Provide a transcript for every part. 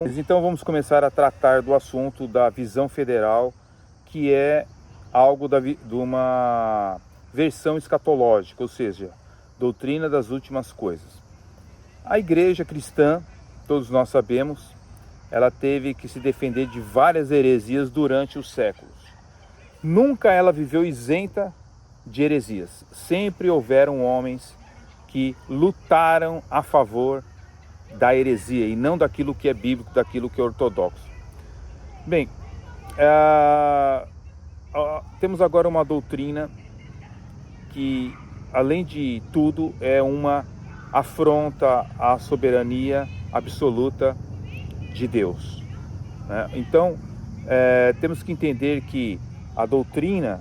Então vamos começar a tratar do assunto da visão federal, que é algo de uma versão escatológica, ou seja, doutrina das últimas coisas. A igreja cristã, todos nós sabemos, ela teve que se defender de várias heresias durante os séculos. Nunca ela viveu isenta de heresias. Sempre houveram homens que lutaram a favor da heresia e não daquilo que é bíblico, daquilo que é ortodoxo. Bem, temos agora uma doutrina que, além de tudo, é uma afronta à soberania absoluta de Deus, né? Então, temos que entender que a doutrina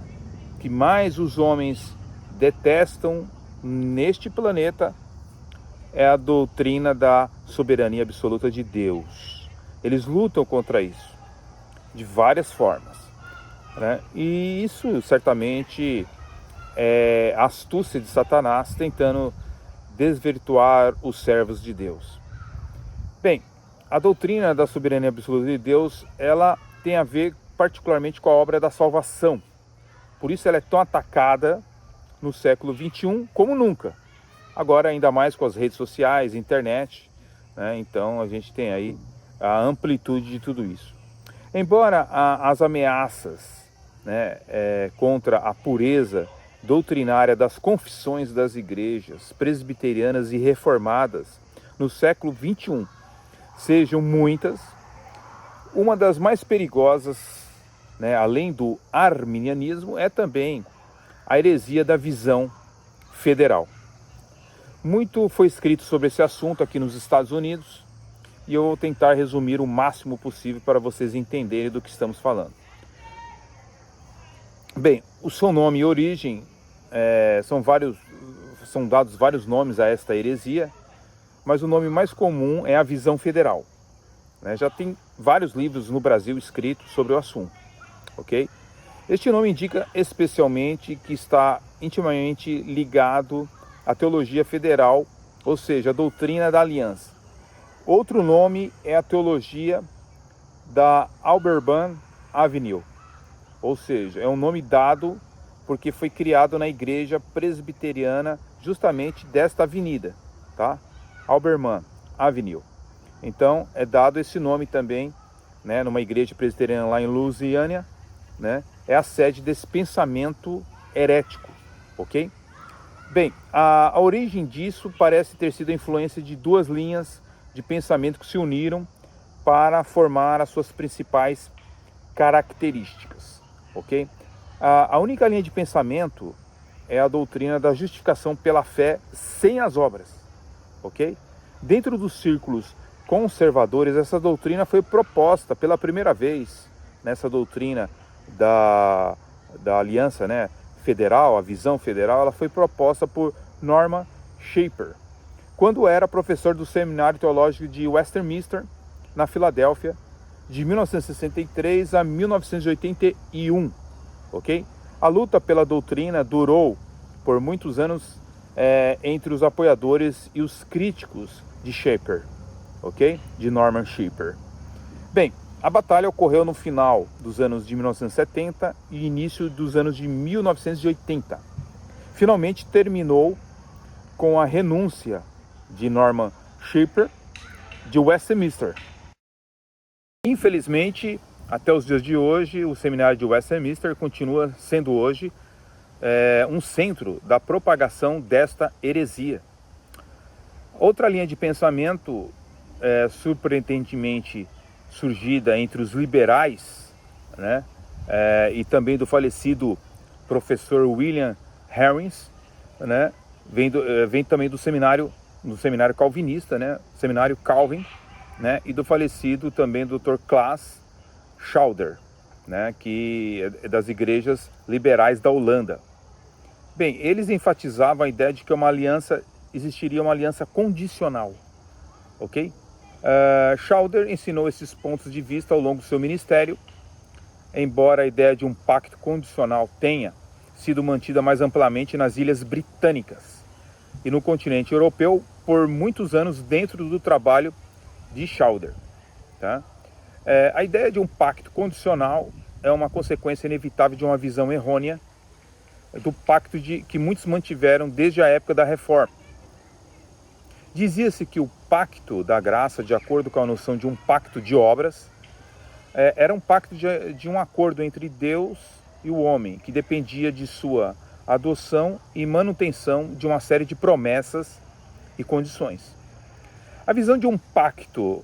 que mais os homens detestam neste planeta é a doutrina da soberania absoluta de Deus. Eles lutam contra isso de várias formas, né? E isso certamente é a astúcia de Satanás tentando desvirtuar os servos de Deus. Bem, a doutrina da soberania absoluta de Deus, ela tem a ver particularmente com a obra da salvação. Por isso ela é tão atacada no século XXI como nunca. Agora ainda mais com as redes sociais, internet, né? Então a gente tem aí a amplitude de tudo isso. Embora as ameaças, né, contra a pureza doutrinária das confissões das igrejas presbiterianas e reformadas no século XXI sejam muitas, uma das mais perigosas, né, além do arminianismo, é também a heresia da visão federal. Muito foi escrito sobre esse assunto aqui nos Estados Unidos e eu vou tentar resumir o máximo possível para vocês entenderem do que estamos falando. Bem, o seu nome e origem, são dados vários nomes a esta heresia, mas o nome mais comum é a visão federal, né? Já tem vários livros no Brasil escritos sobre o assunto, ok? Este nome indica especialmente que está intimamente ligado à teologia federal, ou seja, a doutrina da aliança. Outro nome é a teologia da Auburn Avenue, ou seja, é um nome dado porque foi criado na igreja presbiteriana justamente desta avenida, tá? Auburn Avenue. Então é dado esse nome também, né, numa igreja presbiteriana lá em Louisiana, né? É a sede desse pensamento herético, ok? Bem, a origem disso parece ter sido a influência de duas linhas de pensamento que se uniram para formar as suas principais características, ok? A única linha de pensamento é a doutrina da justificação pela fé sem as obras, ok? Dentro dos círculos conservadores, essa doutrina foi proposta pela primeira vez, nessa doutrina da aliança, né, federal, a visão federal, ela foi proposta por Norman Shaper, quando era professor do Seminário Teológico de Westminster, na Filadélfia, de 1963 a 1981, ok? A luta pela doutrina durou por muitos anos entre os apoiadores e os críticos de Shaper, ok? De Norman Shaper. Bem, a batalha ocorreu no final dos anos de 1970 e início dos anos de 1980. Finalmente terminou com a renúncia de Norman Shaper de Westminster. Infelizmente, até os dias de hoje, o seminário de Westminster continua sendo hoje um centro da propagação desta heresia. Outra linha de pensamento, surpreendentemente surgida entre os liberais, né, e também do falecido professor William Harris, né, vem também do seminário calvinista, né, seminário Calvin, né, e do falecido também Dr. Klaas Schauder, né, que é das igrejas liberais da Holanda. Bem, eles enfatizavam a ideia de que existiria uma aliança condicional, ok? Schauder ensinou esses pontos de vista ao longo do seu ministério, embora a ideia de um pacto condicional tenha sido mantida mais amplamente nas Ilhas Britânicas e no continente europeu por muitos anos dentro do trabalho de Schauder. Tá? A ideia de um pacto condicional é uma consequência inevitável de uma visão errônea do pacto que muitos mantiveram desde a época da Reforma. Dizia-se que o pacto da graça, de acordo com a noção de um pacto de obras, era um pacto de um acordo entre Deus e o homem, que dependia de sua adoção e manutenção de uma série de promessas e condições. A visão de um pacto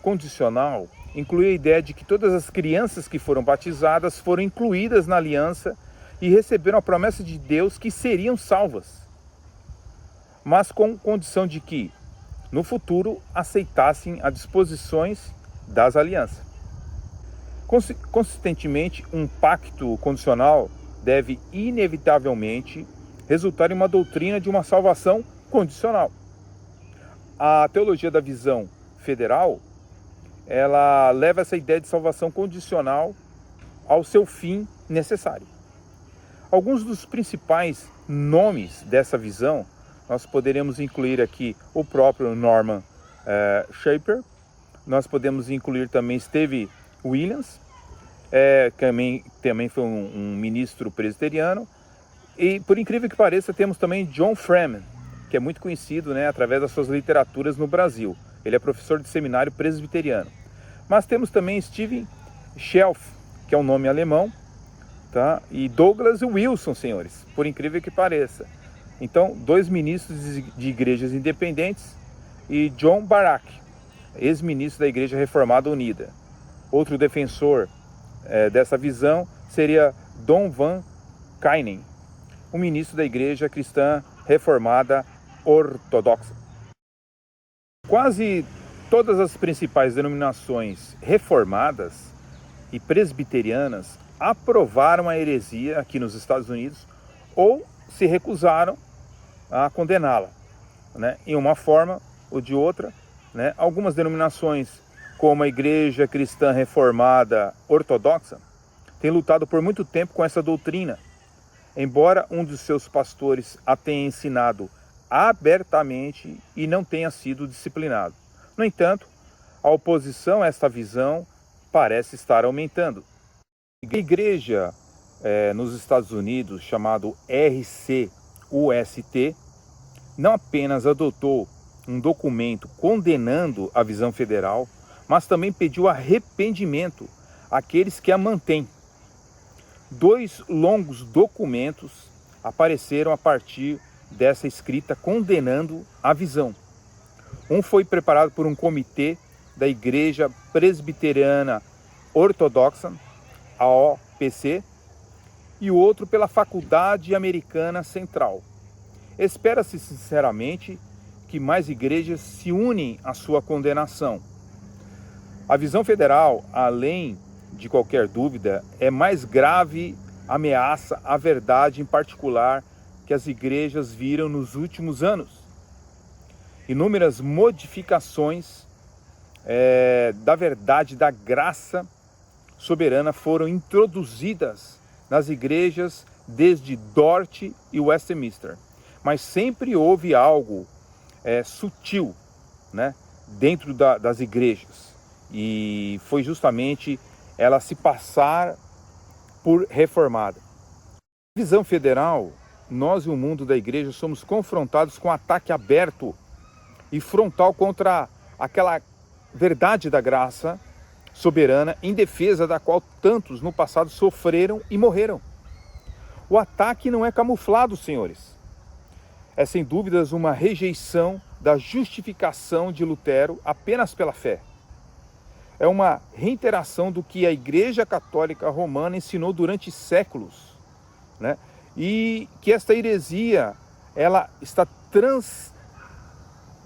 condicional inclui a ideia de que todas as crianças que foram batizadas foram incluídas na aliança e receberam a promessa de Deus que seriam salvas, mas com condição de que, no futuro, aceitassem as disposições das alianças. Consistentemente, um pacto condicional deve inevitavelmente resultar em uma doutrina de uma salvação condicional. A teologia da visão federal, ela leva essa ideia de salvação condicional ao seu fim necessário. Alguns dos principais nomes dessa visão, nós poderemos incluir aqui o próprio Norman Schaeffer, nós podemos incluir também Steve Williams, também foi um ministro presbiteriano, e por incrível que pareça temos também John Freeman, que é muito conhecido, né, através das suas literaturas no Brasil. Ele é professor de seminário presbiteriano. Mas temos também Steven Schelf, que é um nome alemão, tá? E Douglas Wilson, senhores, por incrível que pareça. Então, 2 ministros de igrejas independentes e John Barak, ex-ministro da Igreja Reformada Unida. Outro defensor dessa visão seria Don Van Kainen, um ministro da Igreja Cristã Reformada Ortodoxa. Quase todas as principais denominações reformadas e presbiterianas aprovaram a heresia aqui nos Estados Unidos ou se recusaram a condená-la, né, em uma forma ou de outra, né? Algumas denominações, como a Igreja Cristã Reformada Ortodoxa, têm lutado por muito tempo com essa doutrina, embora um dos seus pastores a tenha ensinado abertamente e não tenha sido disciplinado. No entanto, a oposição a esta visão parece estar aumentando. A igreja nos Estados Unidos, chamado RCUST, não apenas adotou um documento condenando a visão federal, mas também pediu arrependimento àqueles que a mantêm. 2 longos documentos apareceram a partir dessa escrita condenando a visão. Um foi preparado por um comitê da Igreja Presbiteriana Ortodoxa, a OPC, e o outro pela Faculdade Americana Central. Espera-se sinceramente que mais igrejas se unem à sua condenação. A visão federal, além de qualquer dúvida, é mais grave ameaça à verdade em particular que as igrejas viram nos últimos anos. Inúmeras modificações da verdade da graça soberana foram introduzidas nas igrejas desde Dort e Westminster, mas sempre houve algo sutil, né, dentro das igrejas, e foi justamente ela se passar por reformada. Na visão federal, nós e o mundo da igreja somos confrontados com um ataque aberto e frontal contra aquela verdade da graça soberana, em defesa da qual tantos no passado sofreram e morreram. O ataque não é camuflado, senhores. É sem dúvidas uma rejeição da justificação de Lutero apenas pela fé. É uma reiteração do que a Igreja Católica Romana ensinou durante séculos, né? E que esta heresia, ela está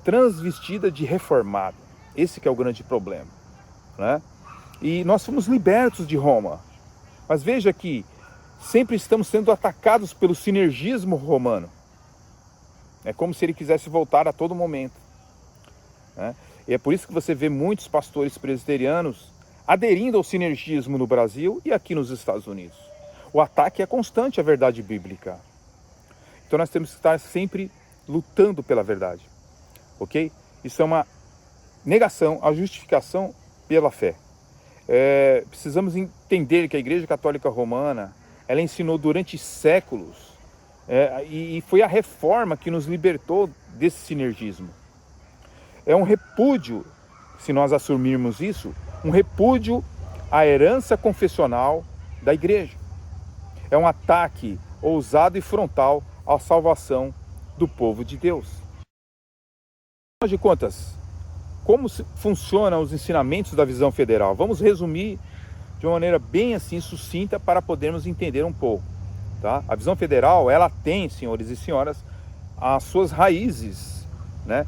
transvestida de reformada. Esse que é o grande problema, né? E nós fomos libertos de Roma, mas veja que sempre estamos sendo atacados pelo sinergismo romano. É como se ele quisesse voltar a todo momento, né? E é por isso que você vê muitos pastores presbiterianos aderindo ao sinergismo no Brasil e aqui nos Estados Unidos. O ataque é constante à verdade bíblica. Então nós temos que estar sempre lutando pela verdade, ok? Isso é uma negação à justificação pela fé. Precisamos entender que a Igreja Católica Romana, ela ensinou durante séculos, e foi a reforma que nos libertou desse sinergismo. É um repúdio, se nós assumirmos isso, um repúdio à herança confessional da Igreja. É um ataque ousado e frontal à salvação do povo de Deus. Afinal de contas, como funcionam os ensinamentos da visão federal? Vamos resumir de uma maneira bem assim sucinta para podermos entender um pouco. Tá? A visão federal, ela tem, senhores e senhoras, as suas raízes, né,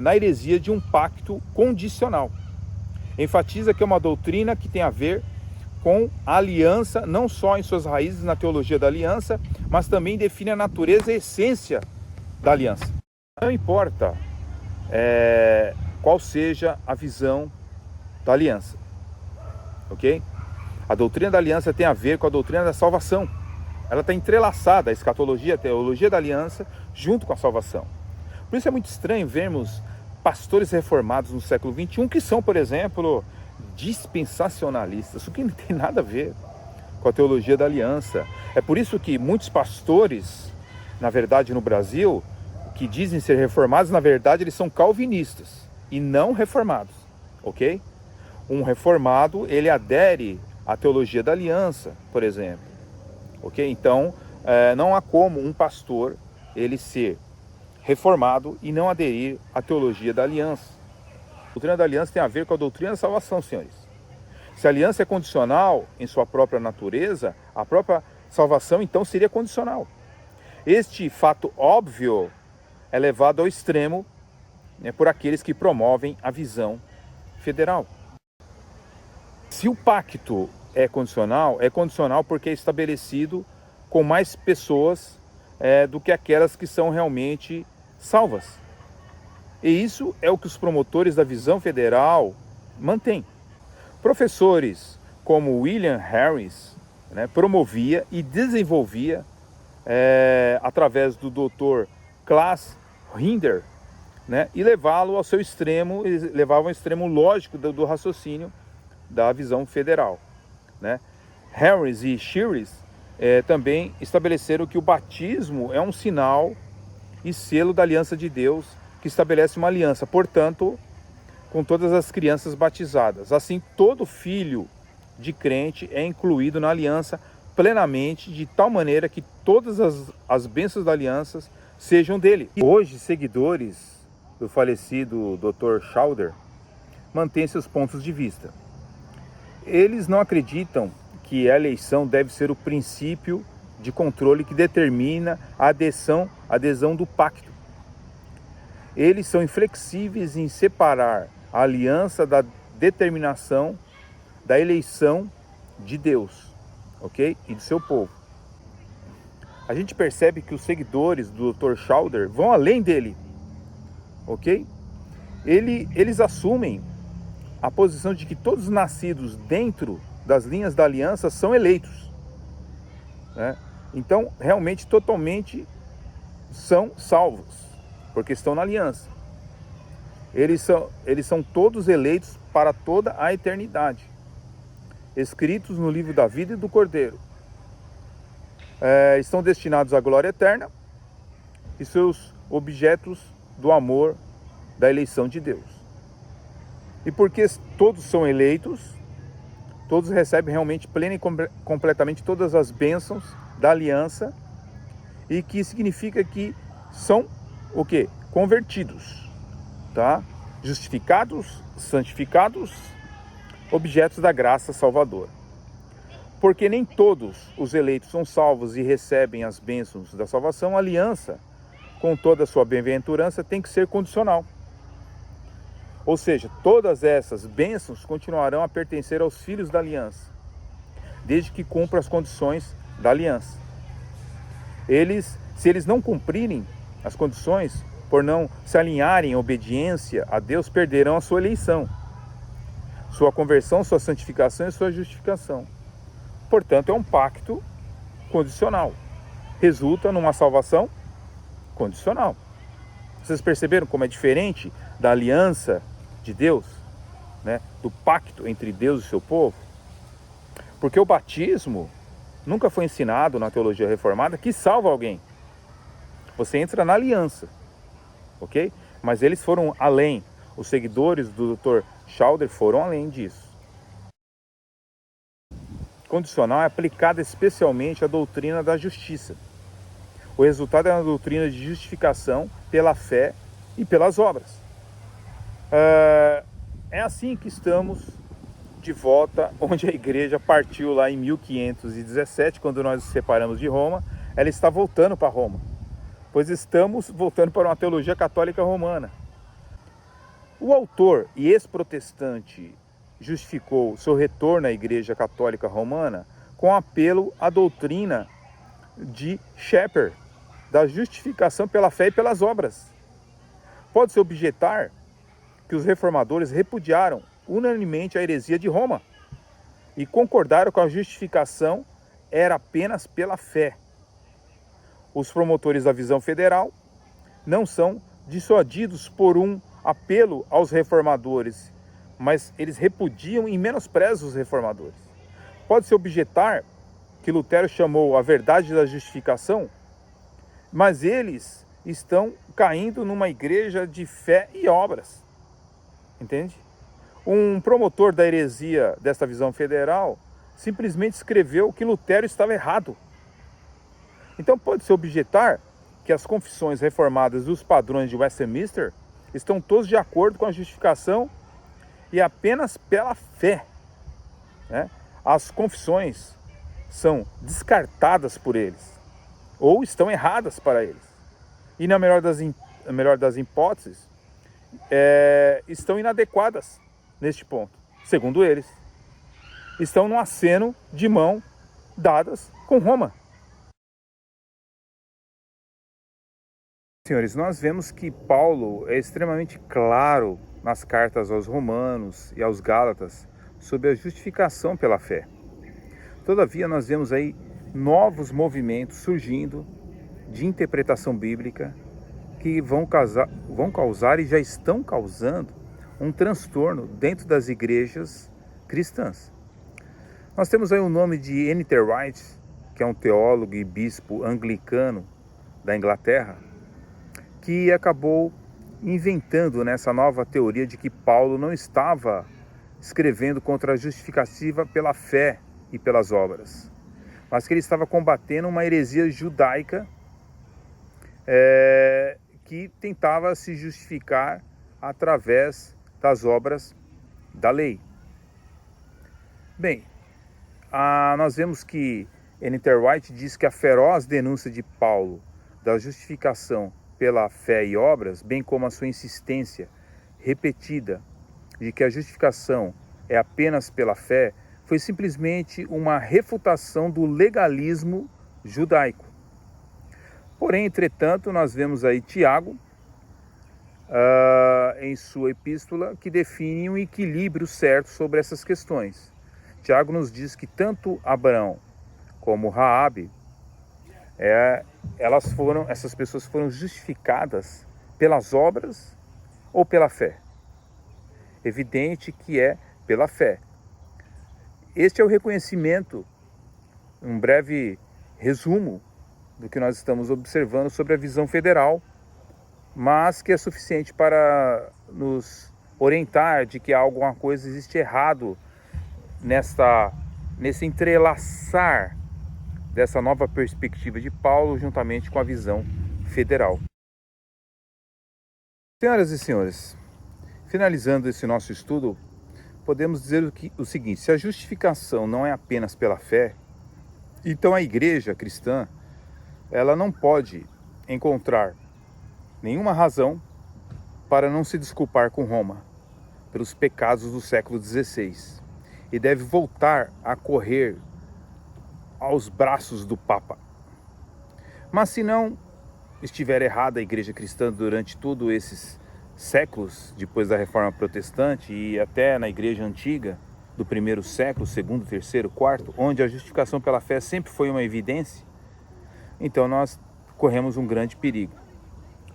na heresia de um pacto condicional. Enfatiza que é uma doutrina que tem a ver com a aliança, não só em suas raízes na teologia da aliança, mas também define a natureza e a essência da aliança. Não importa qual seja a visão da aliança, ok? A doutrina da aliança tem a ver com a doutrina da salvação. Ela está entrelaçada, a escatologia, a teologia da aliança, junto com a salvação. Por isso é muito estranho vermos pastores reformados no século XXI que são, por exemplo, dispensacionalistas, o que não tem nada a ver com a teologia da aliança. É por isso que muitos pastores, na verdade no Brasil, que dizem ser reformados, na verdade eles são calvinistas e não reformados, ok? Um reformado, ele adere à teologia da aliança, por exemplo, ok? Então, não há como um pastor, ele ser reformado e não aderir à teologia da aliança. A doutrina da aliança tem a ver com a doutrina da salvação, senhores. Se a aliança é condicional em sua própria natureza, a própria salvação então seria condicional. Este fato óbvio é levado ao extremo, né, por aqueles que promovem a visão federal. Se o pacto é condicional porque é estabelecido com mais pessoas do que aquelas que são realmente salvas. E isso é o que os promotores da visão federal mantêm. Professores como William Harris, né, promovia e desenvolvia, através do Dr. Klaas Hinder, né, e levá-lo ao seu extremo, eles levavam ao extremo lógico do raciocínio da visão federal. Né? Harris e Sheares também estabeleceram que o batismo é um sinal e selo da aliança de Deus, que estabelece uma aliança, portanto, com todas as crianças batizadas. Assim, todo filho de crente é incluído na aliança plenamente, de tal maneira que todas as bênçãos da aliança sejam dele. Hoje, seguidores do falecido Dr. Schauder mantêm seus pontos de vista. Eles não acreditam que a eleição deve ser o princípio de controle que determina a adesão do pacto. Eles são inflexíveis em separar a aliança da determinação da eleição de Deus, ok? E do seu povo. A gente percebe que os seguidores do Dr. Schauder vão além dele, ok? Eles assumem a posição de que todos os nascidos dentro das linhas da aliança são eleitos, né? Então, realmente, totalmente são salvos, porque estão na aliança. Eles são todos eleitos para toda a eternidade, escritos no livro da vida e do Cordeiro. Estão destinados à glória eterna e seus objetos do amor da eleição de Deus. E porque todos são eleitos, todos recebem realmente plena e completamente todas as bênçãos da aliança, e que significa que são o quê? Convertidos, tá? Justificados, santificados, objetos da graça salvadora. Porque nem todos os eleitos são salvos e recebem as bênçãos da salvação, a aliança, com toda a sua bem-aventurança, tem que ser condicional. Ou seja, todas essas bênçãos continuarão a pertencer aos filhos da aliança, desde que cumpram as condições da aliança. Se eles não cumprirem as condições, por não se alinharem em obediência a Deus, perderão a sua eleição, sua conversão, sua santificação e sua justificação. Portanto, é um pacto condicional. Resulta numa salvação condicional. Vocês perceberam como é diferente da aliança de Deus? né, do pacto entre Deus e seu povo? Porque o batismo nunca foi ensinado na teologia reformada que salva alguém. Você entra na aliança, ok? Mas eles foram além. Os seguidores do Dr. Schauder foram além disso. Condicional é aplicada especialmente à doutrina da justiça. O resultado é uma doutrina de justificação pela fé e pelas obras. É assim que estamos de volta onde a igreja partiu lá em 1517, quando nós nos separamos de Roma. Ela está voltando para Roma, pois estamos voltando para uma teologia católica romana. O autor e ex-protestante justificou seu retorno à Igreja Católica Romana com apelo à doutrina de Shepard, da justificação pela fé e pelas obras. Pode-se objetar que os reformadores repudiaram unanimemente a heresia de Roma e concordaram que a justificação era apenas pela fé. Os promotores da visão federal não são dissuadidos por um apelo aos reformadores, mas eles repudiam e menosprezam os reformadores. Pode-se objetar que Lutero chamou a verdade da justificação, mas eles estão caindo numa igreja de fé e obras. Entende? Um promotor da heresia desta visão federal simplesmente escreveu que Lutero estava errado. Então pode-se objetar que as confissões reformadas dos padrões de Westminster estão todos de acordo com a justificação e apenas pela fé, né? As confissões são descartadas por eles, ou estão erradas para eles. E na melhor das hipóteses, estão inadequadas neste ponto, segundo eles. Estão num aceno de mão dadas com Roma. Senhores, nós vemos que Paulo é extremamente claro nas cartas aos Romanos e aos Gálatas sobre a justificação pela fé. Todavia, nós vemos aí novos movimentos surgindo de interpretação bíblica que vão causar e já estão causando um transtorno dentro das igrejas cristãs. Nós temos aí o nome de N.T. Wright, que é um teólogo e bispo anglicano da Inglaterra, que acabou inventando nessa nova teoria de que Paulo não estava escrevendo contra a justificativa pela fé e pelas obras, mas que ele estava combatendo uma heresia judaica que tentava se justificar através das obras da lei. Bem, nós vemos que N.T. Wright diz que a feroz denúncia de Paulo da justificação pela fé e obras, bem como a sua insistência repetida de que a justificação é apenas pela fé, foi simplesmente uma refutação do legalismo judaico. Porém, entretanto, nós vemos aí Tiago, em sua epístola, que define um equilíbrio certo sobre essas questões. Tiago nos diz que tanto Abraão como Raabe, essas pessoas foram justificadas pelas obras ou pela fé. Evidente que é pela fé. Este é o reconhecimento, um breve resumo do que nós estamos observando sobre a visão federal, mas que é suficiente para nos orientar de que alguma coisa existe errado nesse entrelaçar dessa nova perspectiva de Paulo juntamente com a visão federal. Senhoras e senhores, finalizando esse nosso estudo, podemos dizer o seguinte: se a justificação não é apenas pela fé, então a igreja cristã ela não pode encontrar nenhuma razão para não se desculpar com Roma pelos pecados do século XVI e deve voltar a correr aos braços do Papa. Mas se não estiver errada a igreja cristã durante todos esses séculos, depois da Reforma Protestante e até na igreja antiga, do primeiro século, segundo, terceiro, quarto, onde a justificação pela fé sempre foi uma evidência, então nós corremos um grande perigo.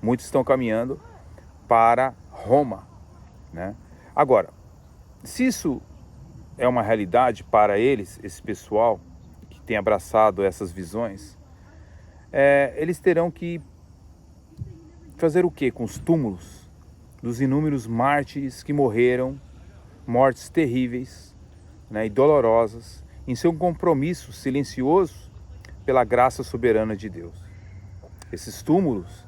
Muitos estão caminhando para Roma, né? Agora, Se isso é uma realidade para eles, esse pessoal que tem abraçado essas visões, eles terão que fazer o que com os túmulos dos inúmeros mártires que morreram, mortes terríveis, né, e dolorosas, em seu compromisso silencioso pela graça soberana de Deus. Esses túmulos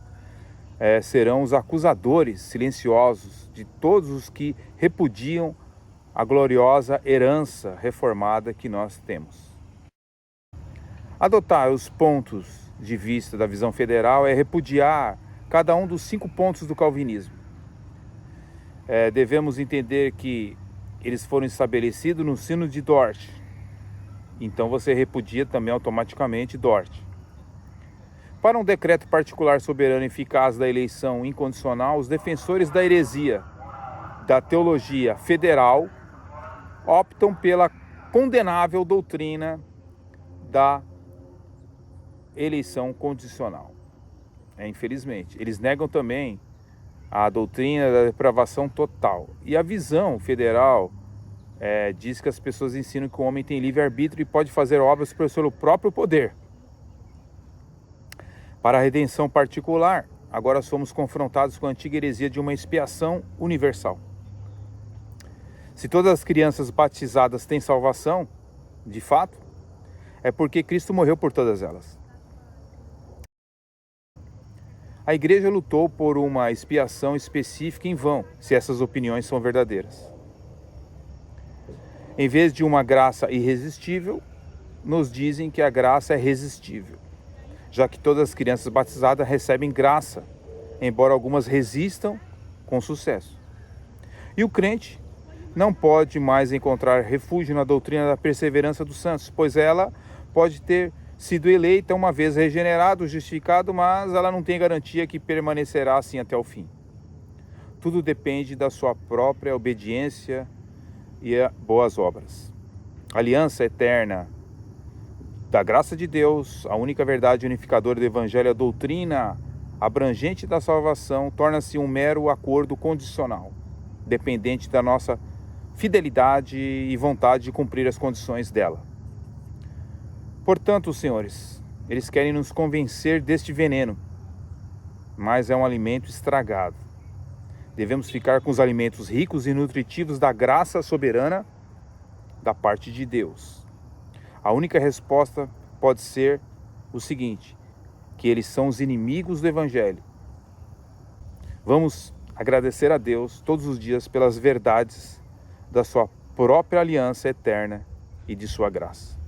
serão os acusadores silenciosos de todos os que repudiam a gloriosa herança reformada que nós temos. Adotar os pontos de vista da visão federal é repudiar cada um dos 5 pontos do calvinismo. Devemos entender que eles foram estabelecidos no Sino de Dort. Então você repudia também automaticamente Dort. Para um decreto particular soberano eficaz da eleição incondicional, os defensores da heresia, da teologia federal, optam pela condenável doutrina da eleição condicional. Infelizmente, eles negam também a doutrina da depravação total. E a visão federal diz que as pessoas ensinam que o homem tem livre-arbítrio e pode fazer obras pelo seu próprio poder. Para a redenção particular, agora somos confrontados com a antiga heresia de uma expiação universal. Se todas as crianças batizadas têm salvação, de fato, é porque Cristo morreu por todas elas. A igreja lutou por uma expiação específica em vão, se essas opiniões são verdadeiras. Em vez de uma graça irresistível, nos dizem que a graça é resistível, já que todas as crianças batizadas recebem graça, embora algumas resistam com sucesso. E o crente não pode mais encontrar refúgio na doutrina da perseverança dos santos, pois ela pode ter sido eleita uma vez regenerado, justificado, mas ela não tem garantia que permanecerá assim até o fim. Tudo depende da sua própria obediência e boas obras. A aliança eterna da graça de Deus, a única verdade unificadora do Evangelho, a doutrina abrangente da salvação, torna-se um mero acordo condicional, dependente da nossa fidelidade e vontade de cumprir as condições dela. Portanto, senhores, eles querem nos convencer deste veneno, mas é um alimento estragado. Devemos ficar com os alimentos ricos e nutritivos da graça soberana da parte de Deus. A única resposta pode ser o seguinte, que eles são os inimigos do Evangelho. Vamos agradecer a Deus todos os dias pelas verdades da sua própria aliança eterna e de sua graça.